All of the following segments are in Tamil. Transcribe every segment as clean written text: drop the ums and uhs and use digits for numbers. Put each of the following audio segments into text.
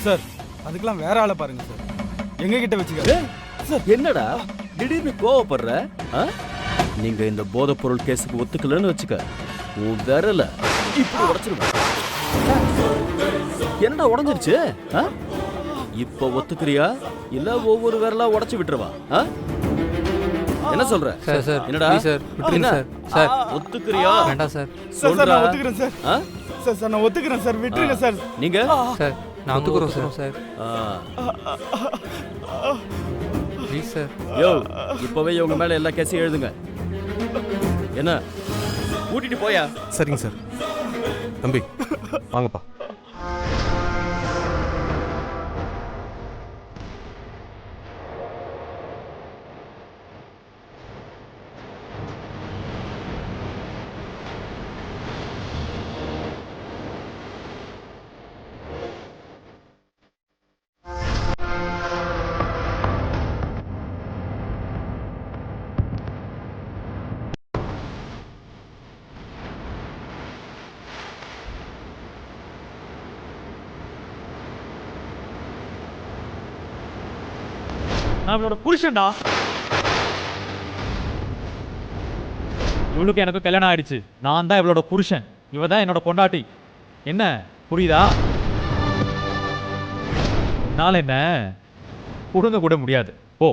சார் அதுக்கெல்லாம் வேற ஆளை பாருங்க சார். எங்க கிட்ட வச்சுக்க சார். என்னடா திடீர்னு கோவப்படுற? நீங்க இந்த போதைப் பொருள் கேஸுக்கு ஒத்துக்கலன்னு வச்சுக்க, உன் விரல இப்படி உடைச்சிருவேன். என்னடா உடைஞ்சிருச்சு? இப்ப ஒத்துக்கிறியா இல்ல ஒவ்வொரு விரலா உடைச்சு விட்டுருவா? என்ன சொல்ற? என்னடா சார் ஒத்துக்கிறியா? வேண்டாம் சார். சார் நான் ஒத்துக்கிறேன் சார். சார் நான் ஒத்துக்கிறேன் சார், விட்டுருங்க சார். நீங்க சார் நான் ஒத்துக்கிறோம் சார். Please sir. யோ இப்பவே இவங்க மேல எல்லா கேஸையும் எழுதுங்க. என்ன கூட்டிட்டு போயா? சரிங்க சார். தம்பி வாங்கப்பா. நான் இவளோட புருஷன்டா. இவளுக்கு எனக்கு கல்யாணம் ஆயிடுச்சு. நான் தான் இவளோட புருஷன், இவ தான் என்னோட பொண்டாட்டி. என்ன புரியுதா? என்னால என்ன புடுங்க கூட முடியாது. போ.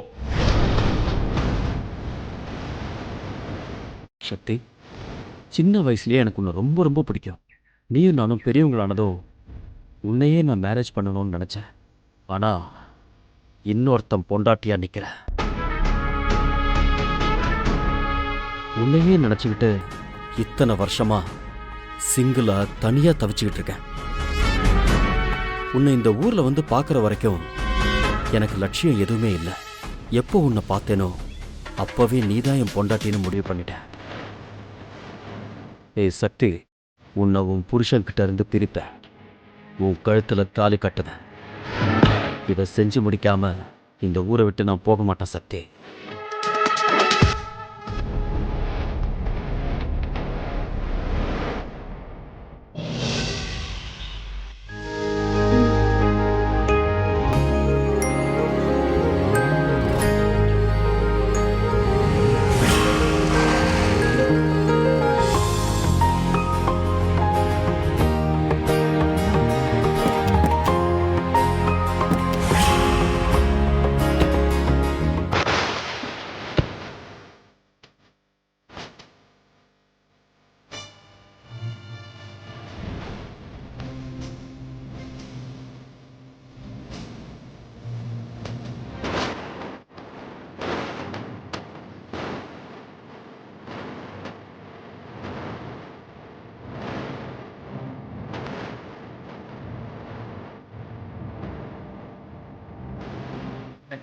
சக்தி, சின்ன வயசுலயே எனக்கு உன்னை ரொம்ப ரொம்ப பிடிக்கும். நீயும் நானும் பெரியவங்களானதோ உன்னையே நான் மேரேஜ் பண்ணணும்னு நினைச்சேன். ஆனா இன்னொருத்தன் பொண்டாட்டியா நிக்கிற. உன்னையே நினைச்சுக்கிட்டு இத்தனை வருஷமா சிங்கிளா தனியா தவிச்சுக்கிட்டு இருக்கேன். உன்னை இந்த ஊர்ல வந்து பார்க்குற வரைக்கும் எனக்கு லட்சியம் எதுவுமே இல்லை. எப்போ உன்னை பார்த்தேனோ அப்பவே நீதான் என் பொண்டாட்டின்னு முடிவு பண்ணிட்டேன். ஏய் சக்தி, உன்னை உன் புருஷன்கிட்ட இருந்து பிரிப்பேன். உன் கழுத்துல தாலி கட்டுவேன். இதை செஞ்சு முடிக்காம இந்த ஊரை விட்டு நான் போக மாட்டேன் சக்தி.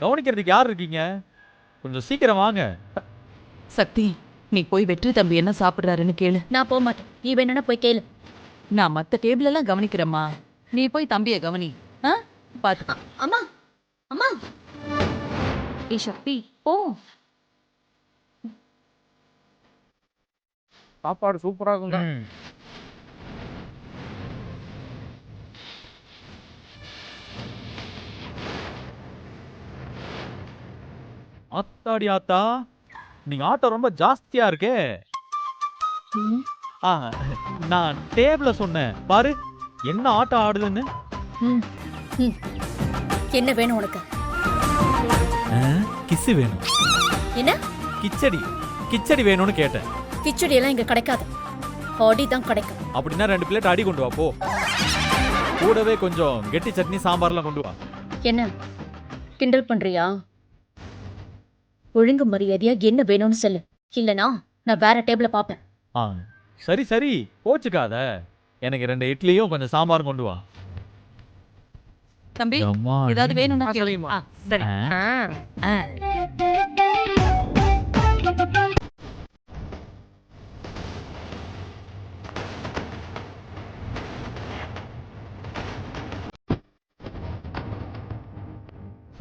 கவனிக்கிறதுக்கு யார் இருக்கீங்க? கொஞ்சம் சீக்கிரம் வாங்க. சக்தி, நீ போய் வெற்றி தம்பி என்ன சாப்பிடுறாருன்னு கேளு. நான் போக மாட்டேன். நீ வேணும்னா போய் கேளு. நான் மத்த டேபிள் எல்லாம் கவனிக்கிறேம்மா, நீ போய் தம்பிய கவனி. பாத்து. அம்மா அம்மா, ஏ சக்தி போ. சாப்பாடு சூப்பரா இருக்குங்க. ஆத்தாடி ஆத்தா, நீங்க ஆட்டம் ரொம்ப ஜாஸ்தியா இருக்கே. நான் டேபிள சொன்னேன் பாரு, என்ன ஆட்டம் ஆடுதுன்னு. என்ன வேணும் உனக்கு? கிச்சு வேணும். என்ன? கிச்சடி கிச்சடி வேணும்னு கேட்டேன். கிச்சடி எல்லாம் இங்க கிடைக்காது, அடி தான் கிடைக்கும். அப்படின்னா 2 பிளேட் அடி கொண்டு வா போ. கூடவே கொஞ்சம் கெட்டி சட்னி சாம்பார்லாம் கொண்டு வா. என்ன கிண்டல் பண்றியா? ஒழுங்கு மரியாதையா என்ன வேணும்னு சொல்லு, இல்லனா நான் வேற டேபிள பாப்பேன். சரி சரி, போச்சுக்காத. எனக்கு 2 இட்லியும் கொஞ்சம் சாம்பாரும் கொண்டு வா. தம்பி ஏதாவது வேணும்னா கேளுமா. சரி.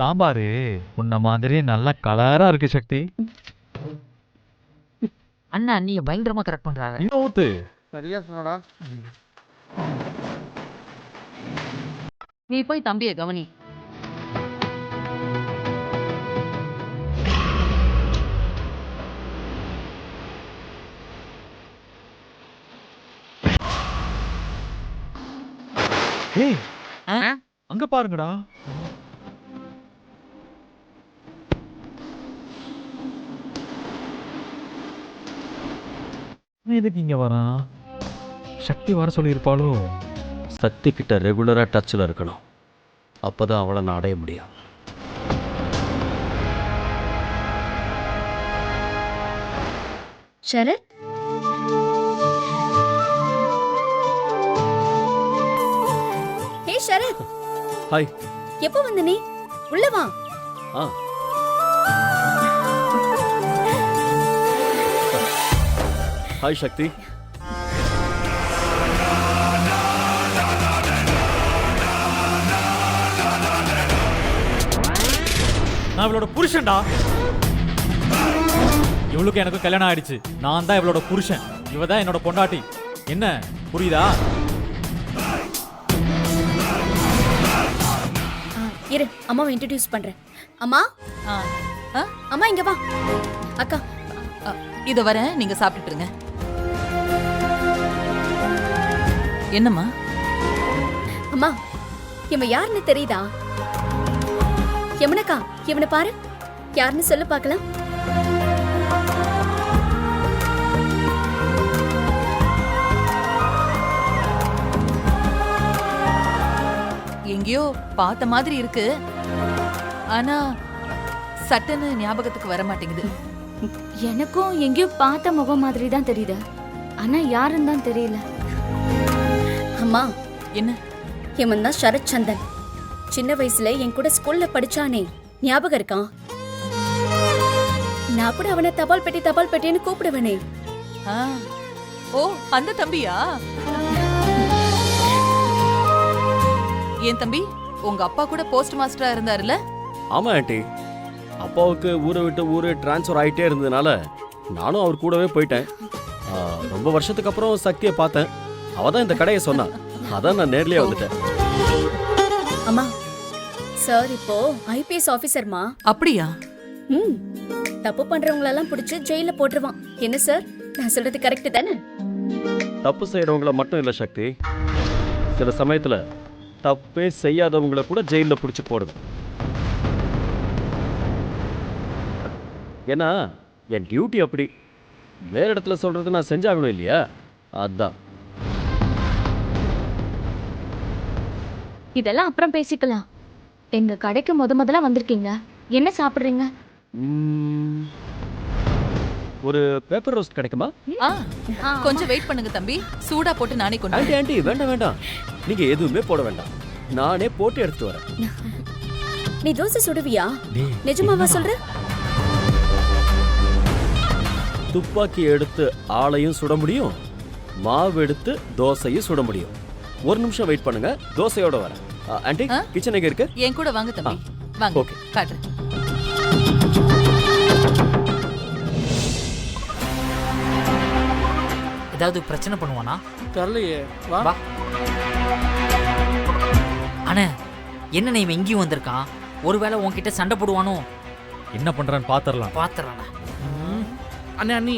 சாம்பாரு உன்ன மாதிரி நல்ல கலரா இருக்கு சக்தி. அண்ணா நீங்க பயங்கரமா கரெக்ட் பண்றாங்க. இன்னும் ஊத்து. சரியா சொன்னடா. நீ போய் தம்பியை கவனி. ஏய் அங்க பாருங்கடா. இவன் எதுக்கு இங்க வரான்? சக்தி வர சொல்லியிருப்பாளோ? சக்தி கிட்ட ரெகுலராக டச்சில் இருக்கணும். அப்போ தான் அவளை நான் அடைய முடியும். சரத், ஹே சரத், ஹாய். எப்போ வந்த நீ? உள்ள வா. ஆ ஹாய் சக்தி. நான் இவளோட புருஷன்டா. இவளுக்கு எனக்கு கல்யாணம் ஆயிடுச்சு. நான் தான் இவளோட புருஷன். இவ தான் என்னோட பொண்டாட்டி. என்ன புரியுதா? இரு, அம்மாவை இன்ட்ரடியூஸ் பண்றேன். அம்மா, ஆ, ஆ, அம்மா இங்க வா. அக்கா, இதோ வரேன், நீங்க சாப்பிட்டுட்டு இருங்க. என்னம்மா? அம்மா, இவன் யாருன்னு தெரியுதா? யமுனக்கா, இவனை பாரு. யாருன்னு சொல்லு பார்க்கலாம். எங்கேயோ பார்த்த மாதிரி இருக்கு, ஆனா சட்டுன்னு ஞாபகத்துக்கு வர மாட்டேங்குது. எனக்கும் எங்கேயோ பார்த்த முகம் மாதிரி தான் தெரியுது, ஆனா யாருன்னு தான் தெரியல. அம்மா, என்ன? இவன் தான் சரத் சந்தன். சின்ன வயசுல என் கூட ஸ்கூல்ல படிச்சானே, ஞாபகம் இருக்கான்? நான் கூட அவனை தபால் பெட்டின்னு கூப்பிடுவனே. ஆ, ஓ, அந்த தம்பியா? ஏன் தம்பி, உங்க அப்பா கூட போஸ்ட் மாஸ்டரா இருந்தாருல? ஆமாம் ஆண்டி. அப்பாவுக்கு ஊரை விட்டு ஊர் ட்ரான்ஸ்ஃபர் ஆகிட்டே இருந்ததுனால நானும் அவர் கூடவே போயிட்டேன். ரொம்ப வருஷத்துக்கு அப்புறம் சக்தியை பார்த்தேன். அவள் தான் இந்த கடையை சொன்னான். அதான் நான் நேர்லயே வந்துட்டேன். அம்மா, சார் இப்போ ஐபிஎஸ் ஆபீசர்மா. அப்படியா? ம், தப்பு பண்றவங்களெல்லாம் பிடிச்சு ஜெயில போட்டுருவான். என்ன சார், நான் சொல்றது கரெக்ட் தானே? தப்பு செய்கிறவங்கள மட்டும் இல்லை சக்தி, சில சமயத்தில் தப்பே செய்யாதவங்கள கூட ஜெயிலில் பிடிச்சி போடுது. ஏன்னா என் டியூட்டி அப்படி. வேற இடத்துல சொல்கிறது நான் செஞ்சாகணும் இல்லையா? அதான். இதெல்லாம் அப்புறம் பேசிக்கலாம். எங்க கடைக்கு முதல்ல வந்திருக்கீங்க, என்ன சாப்பிடுறீங்க? ஒரு பேப்பர் ரோஸ்ட் கிடைக்குமா? ஆ, கொஞ்சம் வெயிட் பண்ணுங்க தம்பி, சூடா போட்டு நானே கொண்டு ஆண்டி ஆண்டி வேண்டாம் வேண்டாம், நீங்க எதுவுமே போட வேண்டாம், நானே போட்டு எடுத்து வரேன். நீ தோசை சுடுவியா? நிஜமாவா சொல்ற? துப்பாக்கி எடுத்து ஆளையும் சுட முடியும், மாவு எடுத்து தோசையும் சுட முடியும். ஒரு நிமிஷம் வெயிட் பண்ணுங்க, தோசையோட வரேன். ஆண்டி, கிச்சன் எங்க இருக்கு? என் கூட வாங்க தம்பி, வாங்க. ஓகே, காட்டுறேன். ஏதாவது பிரச்சனை பண்ணுவானா? தெரியலையே. வா. வா. அண்ணே, என்ன இவன் எங்கேயும் வந்திருக்கான்? ஒருவேளை உன்கிட்ட சண்டை போடுவானோ? என்ன பண்றான்னு பாத்துறலாம். பாத்துறானே. அண்ணே, அண்ணி,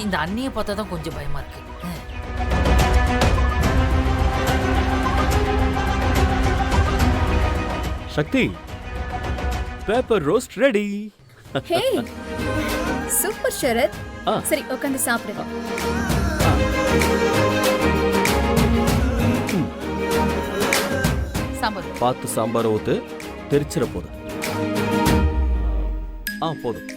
இந்த அண்ணியை பார்த்தா தான் கொஞ்சம் பயமா இருக்கு. சக்தி, பேப்பர் ரோஸ்ட் ரெடி. ஹே, சூப்பர் சரத். ஆ. சரி, உட்காந்து சாப்பிடு. சாம்பார் பார்த்து சாம்பார் ஊத்து, தெரிச்சிட போதும். போதும்.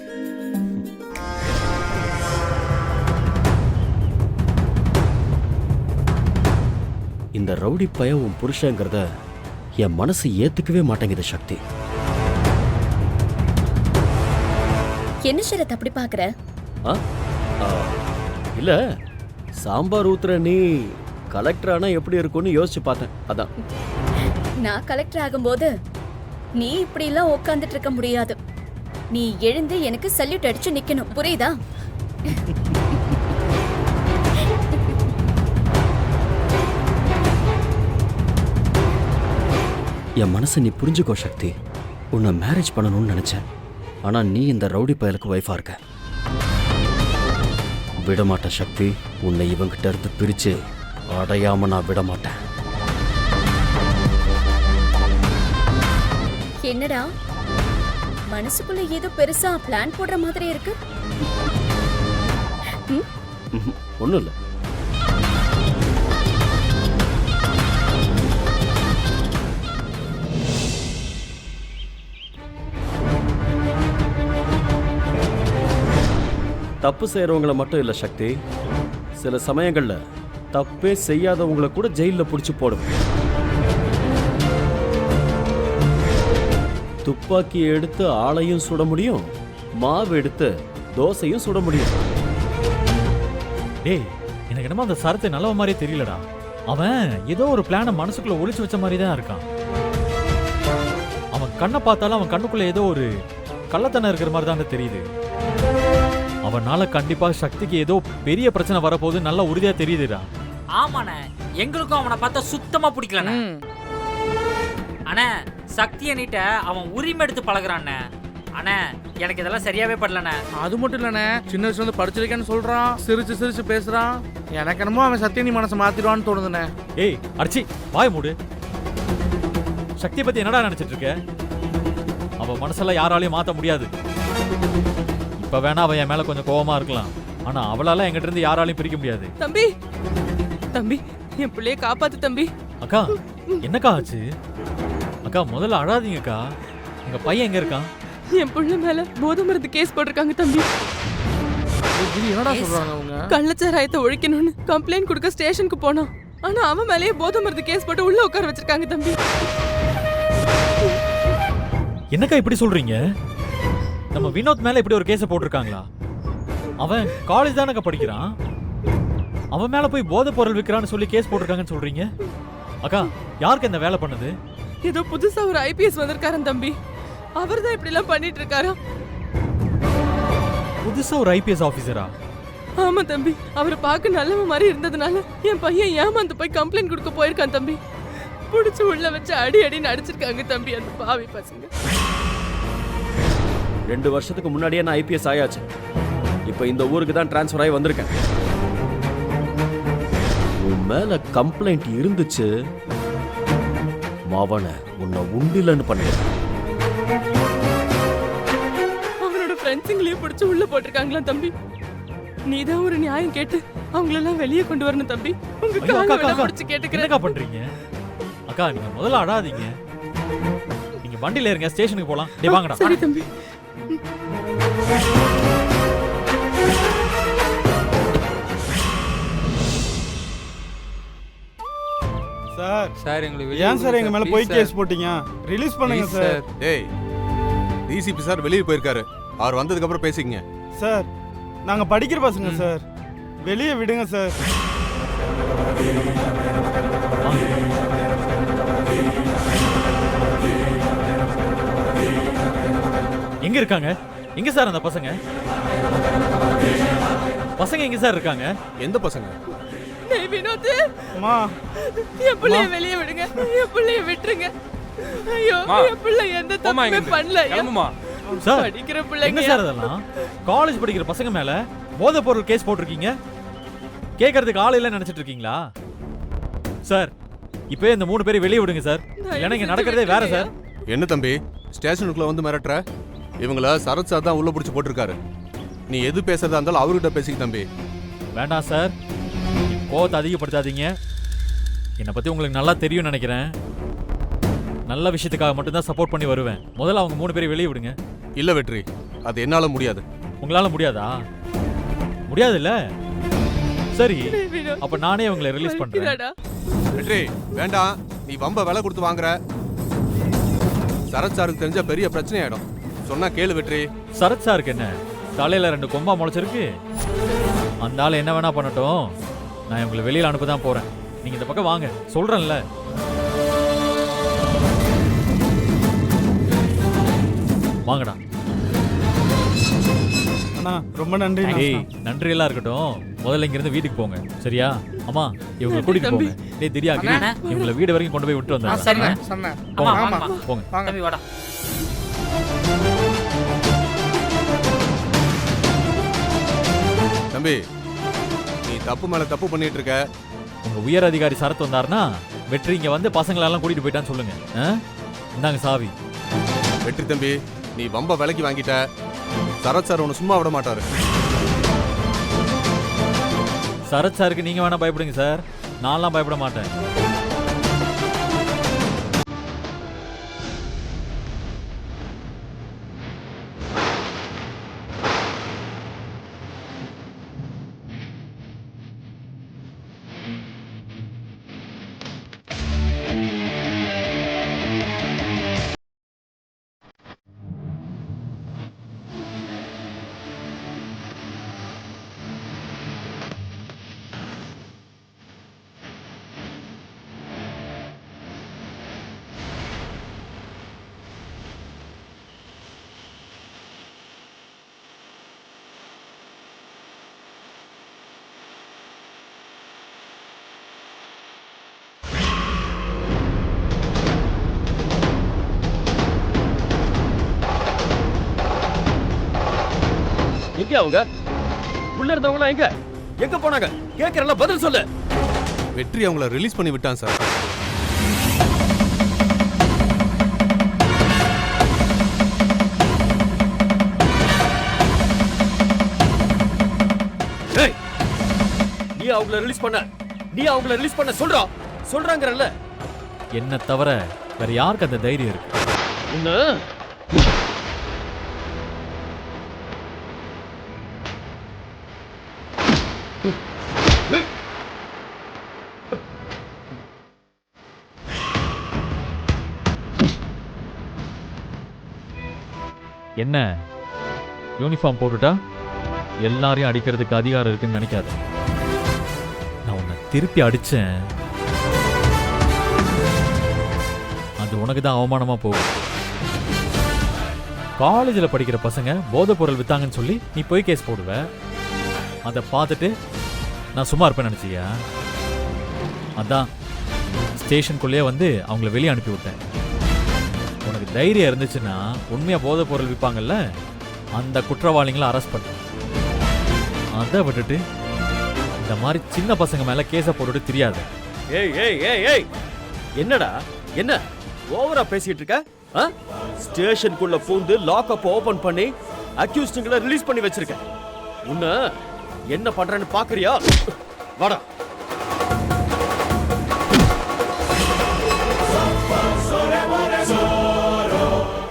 இந்த ரவுடி பையன் உன் புருஷங்கிறத என் மனசு ஏத்துக்கவே மாட்டேங்குது சக்தி. என்ன சரத் அப்படி பாக்குற? இல்ல, சாம்பார் ஊத்துற நீ கலெக்டர் ஆனா எப்படி இருக்கும்னு யோசிச்சு பார்த்தேன், அதான். நான் கலெக்டர் ஆகும்போது நீ இப்படி எல்லாம் உட்கார்ந்துட்டு இருக்க முடியாது. நீ எழுந்து எனக்கு சல்யூட் அடிச்சு நிக்கணும், புரியுதா? என் மனசை நீ புரிஞ்சுக்கோ சக்தி. உன்னை மேரேஜ் பண்ணணும்னு நினைச்சேன். ஆனா நீ இந்த ரவுடி பயலுக்கு வைஃபா இருக்க. விடமாட்டேன் சக்தி. உன்னை இவங்கிட்ட இருந்து பிரிச்சு அடையாம நான் விடமாட்டேன். என்னடா மனசுக்குள்ள ஏதோ பெருசா பிளான் போடுற மாதிரி இருக்கு. ஒன்றும் இல்லை. தப்பு செய்கிறவங்கள மட்டும் இல்லை சக்தி, சில சமயங்களில் தப்பே செய்யாதவங்கள கூட ஜெயிலில் பிடிச்சி போடும். துப்பாக்கியை எடுத்து ஆளையும் சுட முடியும், மாவு எடுத்து தோசையும் சுட முடியும். டேய், எனக்கு என்னமோ அந்த சரத்து நல்லவ மாதிரியே தெரியலடா. அவன் ஏதோ ஒரு பிளானை மனசுக்குள்ள ஒளிச்சு வச்ச மாதிரி தான் இருக்கான். அவன் கண்ணை பார்த்தாலும் அவன் கண்ணுக்குள்ள ஏதோ ஒரு கள்ளத்தனம் இருக்கிற மாதிரி தான் தெரியுது. அவனால கண்டிப்பா சக்திக்கு ஏதோ பெரிய பிரச்சனை வரப்போகுது நல்லா உறுதியா தெரியுதுடா. ஆமாண்ணே, எங்களுக்கும் அவனை பார்த்தா சுத்தமா பிடிக்கலண்ணே. அண்ணே, சக்தியை நீட்ட அவன் உரிமை எடுத்து பழகுறாண்ணே. அண்ணே, எனக்கு இதெல்லாம் சரியாவே படலண்ணே. அது மட்டும் இல்லண்ணே, சின்ன வயசுல இருந்து படிச்சிருக்கேன்னு சொல்றான், சிரிச்சு சிரிச்சு பேசுறான். எனக்கு என்னமோ அவன் சத்தியனி மனசை மாத்திடுவான்னு தோணுதுண்ணே. ஏய் அர்ச்சி, வாய் மூடு. சக்தியை பத்தி என்னடா நினைச்சிட்டு இருக்க? அவன் மனசெல்லாம் யாராலையும் மாத்த முடியாது. இப்ப வேணா அவன் என் மேல கொஞ்சம் கோவமா இருக்கலாம், ஆனா அவளால எங்கிட்ட இருந்து யாராலையும் பிரிக்க முடியாது. தம்பி தம்பி, என் பிள்ளைய காப்பாத்து தம்பி. அக்கா, என்னக்கா ஆச்சு? அக்கா முதல்ல அழாதீங்கக்கா. எங்க பையன் எங்க இருக்கான்? என் பிள்ளை மேல போதை மருந்து கேஸ் போட்டிருக்காங்க தம்பி. இது என்னடா சொல்றாங்க அவங்க? கள்ளச்சாராயத்தை ஒழிக்கணும்னு கம்ப்ளைண்ட் கொடுக்க ஸ்டேஷனுக்கு போனோம். ஆனா அவன் மேலேயே போதை மருந்து கேஸ் போட்டு உள்ள உட்கார வச்சிருக்காங்க தம்பி. என்னக்கா இப்படி சொல்றீங்க? நம்ம வினோத் மேல இப்படி ஒரு கேஸ போட்டிருக்காங்களா? அவன் காலேஜ் தானக்கா படிக்கிறான். அவன் மேல போய் போதை பொருள் விற்கிறான்னு சொல்லி கேஸ் போட்டிருக்காங்கன்னு சொல்றீங்க? அக்கா, யாருக்கு இந்த வேலை பண்ணது? ஏதோ புதுசா ஒரு ஐபிஎஸ் வந்திருக்காராம் தம்பி. அவர்தான் இப்படி எல்லாம் பண்ணிட்டு இருக்காரா? புதுசா ஒரு ஐபிஎஸ் ஆபீசரா? ஆமா தம்பி, அவரை பார்க்க நல்லவ மாதிரி இருந்ததுனால என் பையன் ஏமாந்து போய் கம்ப்ளைண்ட் கொடுக்க போயிருக்கான் தம்பி. புடிச்சு உள்ள வச்சு அடி அடின்னு அடிச்சிருக்காங்க தம்பி அந்த பாவி பசங்க. 2 வருஷத்துக்கு முன்னாடியே நான் ஐபிஎஸ் ஆயாச்சு. இப்போ இந்த ஊருக்கு தான் டிரான்ஸ்ஃபர் ஆகி வந்திருக்கேன். உன் மேல கம்ப்ளைண்ட் இருந்துச்சு, மாவன உன்னை உண்டிலன்னு பண்ணிடுறேன். அவனோட ஃப்ரெண்ட்ஸுங்களையும் பிடிச்சு உள்ள போட்டிருக்காங்களா தம்பி. நீதான் ஒரு நியாயம் கேட்டு அவங்களெல்லாம் வெளியே கொண்டு வரணும் தம்பி. உங்க ஐயோ, அக்கா, காலை அக்கா, பிடிச்சு கேட்டுக்கிறேன். என்னக்கா பண்றீங்க? அக்கா, நீங்க முதல்ல அழாதீங்க. நீங்க வண்டியில இருங்க, ஸ்டேஷனுக்கு போலாம். டேய் வாங்கடா. சரி தம்பி. சார் ஏன் சார் எங்க மேல போய் கேஸ் போட்டீங்க? ரிலீஸ் பண்ணுங்க சார். டேய், டிசிபி சார் வெளியே போயிருக்காரு. அவர் வந்ததுக்கு அப்புறம் பேசிக்கங்க. சார் நாங்க படிக்கிற பசங்க சார், வெளியே விடுங்க சார். எங்க இருக்காங்க? எங்க சார் அந்த பசங்க? பசங்க எங்க சார் இருக்காங்க? எந்த பசங்க? டேய் வினோத், அம்மா என் பிள்ளைய வெளியே விடுங்க. என் பிள்ளைய விட்டுருங்க. ஐயோ, என் பிள்ளை எந்த தப்புமே பண்ணல. சார், படிக்கிற எங்க பிள்ளைங்க சார் அதெல்லாம்? காலேஜ் படிக்கிற பசங்க மேல போதை பொருள் கேஸ் போட்டிருக்கீங்க. கேட்கறதுக்கு ஆள் இல்லைன்னு நினைச்சிட்டு இருக்கீங்களா? சார், இப்பவே இந்த 3 பேரை வெளியே விடுங்க சார். இல்லைன்னா இங்க நடக்கிறதே வேற சார். என்ன தம்பி, ஸ்டேஷனுக்குள்ள வந்து மிரட்டுற? இவங்கள சரத் சார் தான் உள்ள பிடிச்சி போட்டிருக்காரு. நீ எது பேசுறதா இருந்தாலும் அவர்கிட்ட பேசிக்க தம்பி. வேண்டாம் சார், கோவத்தை அதிகப்படுத்தாதீங்க. என்னை பத்தி உங்களுக்கு நல்லா தெரியும் நினைக்கிறேன். நல்ல விஷயத்துக்காக மட்டும்தான் சப்போர்ட் பண்ணி வருவேன். முதல்ல அவங்க 3 பேரை வெளியே விடுங்க. இல்ல வெற்றி, அது என்னால முடியாது. உங்களால முடியாதா? முடியாது இல்ல? சரி, அப்ப நானே உங்களை ரிலீஸ் பண்றேன். வெற்றி வேண்டாம், நீ வம்ப விலை கொடுத்து வாங்குற. சரத் சாருக்கு தெரிஞ்ச பெரிய பிரச்சனை ஆயிடும். சொன்னா கேளு வெற்றி. சரத் சாருக்கு என்ன தலையில 2 கொம்பா முளைச்சிருக்கு? அந்த ஆள் என்ன வேணா பண்ணட்டும், நான் உங்களை வெளியில அனுப்ப தான் போறேன். நீங்க இந்த பக்கம் வாங்க, சொல்றேன்ல. வாங்கடா. அண்ணா ரொம்ப நன்றி. ஏய், நன்றி எல்லாம் இருக்கட்டும். முதல்ல இங்க இருந்து வீட்டுக்கு போங்க சரியா? அம்மா இவங்களை கூட்டிட்டு தம்பி. போங்க. டேய் திரியா கிரி, அண்ணா. இவங்களை வீடு வரைக்கும் கொண்டு போய் விட்டு சரிண்ணே வந்தாங்க. சொன்னேன். ஆமா போங்க ஆமா போங்க. வாங்க. தம்பி வாடா. தம்பி நீ தப்பு மேல தப்பு பண்ணிட்டு இருக்க. உங்க உயர் அதிகாரி சரத் வந்தாருன்னா வெற்றி இங்க வந்து பசங்களை எல்லாம் கூட்டிட்டு போயிட்டான்னு சொல்லுங்க. இந்தாங்க சாவி. வெற்றி தம்பி நீ வம்ப விலைக்கு வாங்கிட்ட. சரத் சார் உன்னை சும்மா விட மாட்டாரு. சரத் சாருக்கு நீங்க வேணா பயப்படுங்க சார், நான்லாம் பயப்பட மாட்டேன். எங்க அவங்க உள்ள இருந்தவங்க எங்க எங்க போனாங்க? கேக்குறல பதில் சொல்லு. வெற்றி அவங்கள ரிலீஸ் பண்ணி விட்டான் சார். ஏய் நீ அவங்கள ரிலீஸ் பண்ண சொல்றாங்கறல்ல. என்ன தவிர வேற யாருக்கு அந்த தைரியம் இருக்கு? உன்ன என்ன யூனிஃபார்ம் போட்டுட்டா எல்லாரையும் அடிக்கிறதுக்கு அதிகாரம் இருக்குன்னு நினைக்காத. நான் உன்னை திருப்பி அடிச்சேன், அது உனக்கு தான் அவமானமா போகும். காலேஜில் படிக்கிற பசங்க போதைப் பொருள் வித்தாங்கன்னு சொல்லி நீ போய் கேஸ் போடுவ. அதை பார்த்துட்டு நான் சும்மா இருப்பேன் நினச்சியா? அதான் ஸ்டேஷனுக்குள்ளேயே வந்து அவங்கள வெளியே அனுப்பி விட்டேன். உனக்கு தைரியம் இருந்துச்சுன்னா உண்மையாக போதைப் பொருள் விற்பாங்கல்ல, அந்த குற்றவாளிகளை அரெஸ்ட் பண்ண. அதை விட்டுட்டு இந்த மாதிரி சின்ன பசங்க மேலே கேஸை போட்டுட்டு தெரியாது. ஏய் ஏய் ஏய் ஏய் என்னடா என்ன ஓவரா பேசிட்டு இருக்க? ஸ்டேஷனுக்குள்ள பூந்து லாக்அப் ஓபன் பண்ணி அக்யூஸ்டுங்களை ரிலீஸ் பண்ணி வச்சிருக்க. உன்ன என்ன பண்றேன்னு பாக்குறியா? வாடா.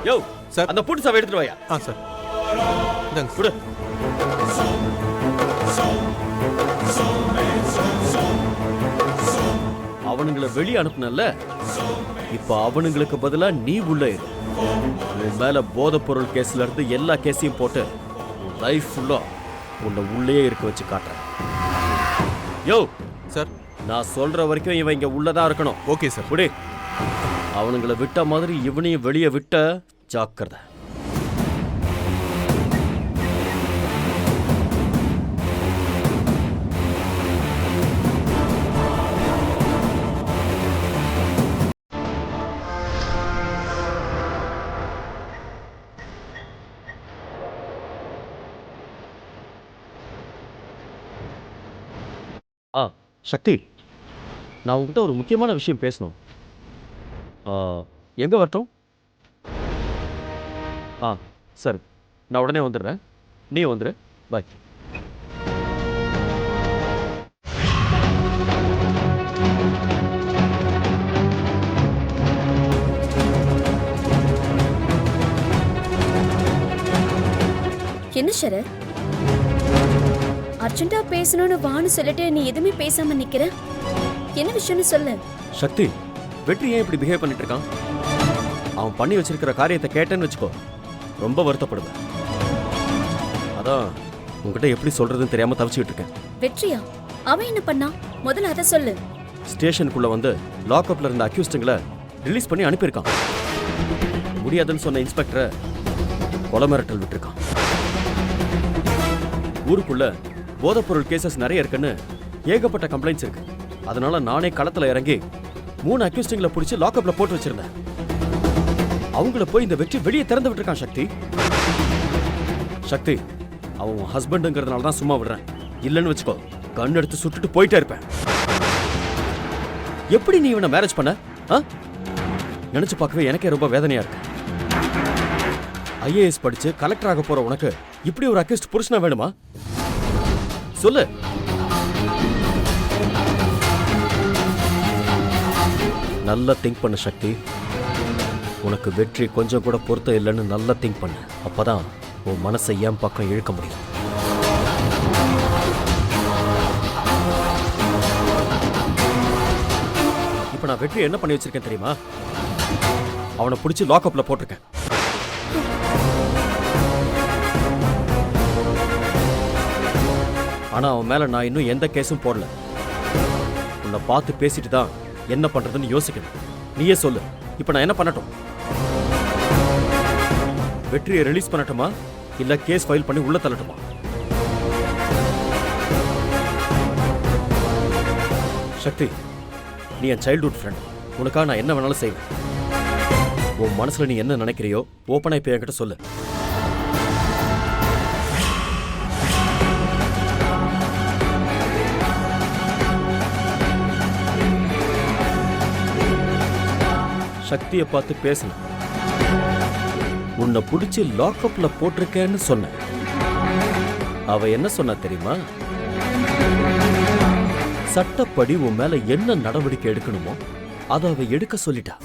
யோ சார். அந்த பூட்டு சாவை எடுத்துட்டு வாயா. சார் இந்தாங்க. விடு. அவனுங்களை வெளியே அனுப்புனல்ல, இப்ப அவனுங்களுக்கு பதிலா நீ உள்ள இரு. உன் மேல போதைப் பொருள் கேஸ்ல இருந்து எல்லா கேஸையும் போட்டு உன் லைஃப் ஃபுல்லா உன்னை உள்ளே இருக்க வச்சு காட்டுறேன். யோ சார் நான் சொல்ற வரைக்கும் இவன் இங்க உள்ளதா இருக்கணும். Okay sir. விடு. அவனுங்களை விட்ட மாதிரி இவனையும் வெளியே விட்ட ஜாக்கிரதை. சக்தி, நான் உங்ககிட்ட ஒரு முக்கியமான விஷயம் பேசணும். எங்கே வரட்டும்? சரி, நான் உடனே வந்துடுறேன். நீ வந்துடு. பாய். என்ன சரத், அர்ஜென்ட்டா பேசணும்னு வான்னு சொல்லிட்டு நீ எதுவுமே பேசாம நிக்கிற? என்ன விஷயம்னு சொல்லு. சக்தி, வெற்றி ஏன் இப்படி பிஹேவ் பண்ணிட்டு இருக்கான்? அவன் பண்ணி வச்சிருக்கிற காரியத்தை கேட்டேன்னு வச்சுக்கோ, ரொம்ப வருத்தப்படுவேன். அதான் உங்ககிட்ட எப்படி சொல்றதுன்னு தெரியாம தவிச்சுக்கிட்டு இருக்கேன். வெற்றியா? அவன் என்ன பண்ணா? முதல்ல அதை சொல்லு. ஸ்டேஷனுக்குள்ள வந்து லாக்அப்ல இருந்த அக்யூஸ்டுங்களை ரிலீஸ் பண்ணி அனுப்பியிருக்கான். முடியாதுன்னு சொன்ன இன்ஸ்பெக்டரை கொலை மிரட்டல் விட்டுருக்கான். ஊருக்குள்ள போதைப்பொருள் கேசஸ் நிறைய இருக்குன்னு ஏகப்பட்ட கம்ப்ளைண்ட்ஸ் இருக்கு. அதனால நானே களத்துல இறங்கி 3 அக்யூஸ்டிங்களை பிடிச்சி லாக்அப்ல போட்டு வச்சிருந்தேன். அவங்கள போய் இந்த வெற்றி வெளியே திறந்து விட்டுருக்கான் சக்தி. சக்தி, அவன் ஹஸ்பண்டுங்கிறதுனால தான் சும்மா விடுறேன். இல்லைன்னு வச்சுக்கோ, கன் எடுத்து சுட்டுட்டு போயிட்டே இருப்பேன். எப்படி நீ இவனை மேரேஜ் பண்ண? நினைச்சு பார்க்கவே எனக்கே ரொம்ப வேதனையா இருக்கு. IAS படிச்சு கலெக்டர் ஆக போற உனக்கு இப்படி ஒரு அக்யூஸ்ட் புருஷனா வேணுமா? சொல்லு. நல்லா திங்க் பண்ணு சக்தி. உனக்கு வெற்றி கொஞ்சம் கூட பொருத்தம் இல்லைன்னு நல்லா திங்க் பண்ணு. அப்பதான் உன் மனசை என் பக்கம் இழுக்க முடியும். இப்ப நான் வெற்றி என்ன பண்ணி வச்சிருக்கேன் தெரியுமா? அவனை பிடிச்சி லாக்அப்ல போட்டிருக்கேன். ஆனா அவன் மேல நான் இன்னும் எந்த கேஸும் போடல. உன்னை பார்த்து பேசிட்டு தான் என்ன பண்றதுன்னு யோசிக்கணும். நீயே சொல்லு, இப்ப நான் என்ன பண்ணட்டும்? வெற்றியை ரிலீஸ் பண்ணட்டுமா இல்ல கேஸ் ஃபைல் பண்ணி உள்ள தள்ளட்டுமா? சக்தி, நீ என் சைல்ட்ஹுட் ஃப்ரெண்ட். உனக்காக நான் என்ன வேணாலும் செய்வேன். உன் மனசுல நீ என்ன நினைக்கிறியோ ஓப்பனா இப்ப என்கிட்ட சொல்லு. சக்தியை பார்த்து பேசணும். உன்னை பிடிச்சி லாக்அப்ல போட்டிருக்கேன்னு சொன்ன. அவ என்ன சொன்னா தெரியுமா? சட்டப்படி உன் மேல என்ன நடவடிக்கை எடுக்கணுமோ அதை அவ எடுக்க சொல்லிட்டா.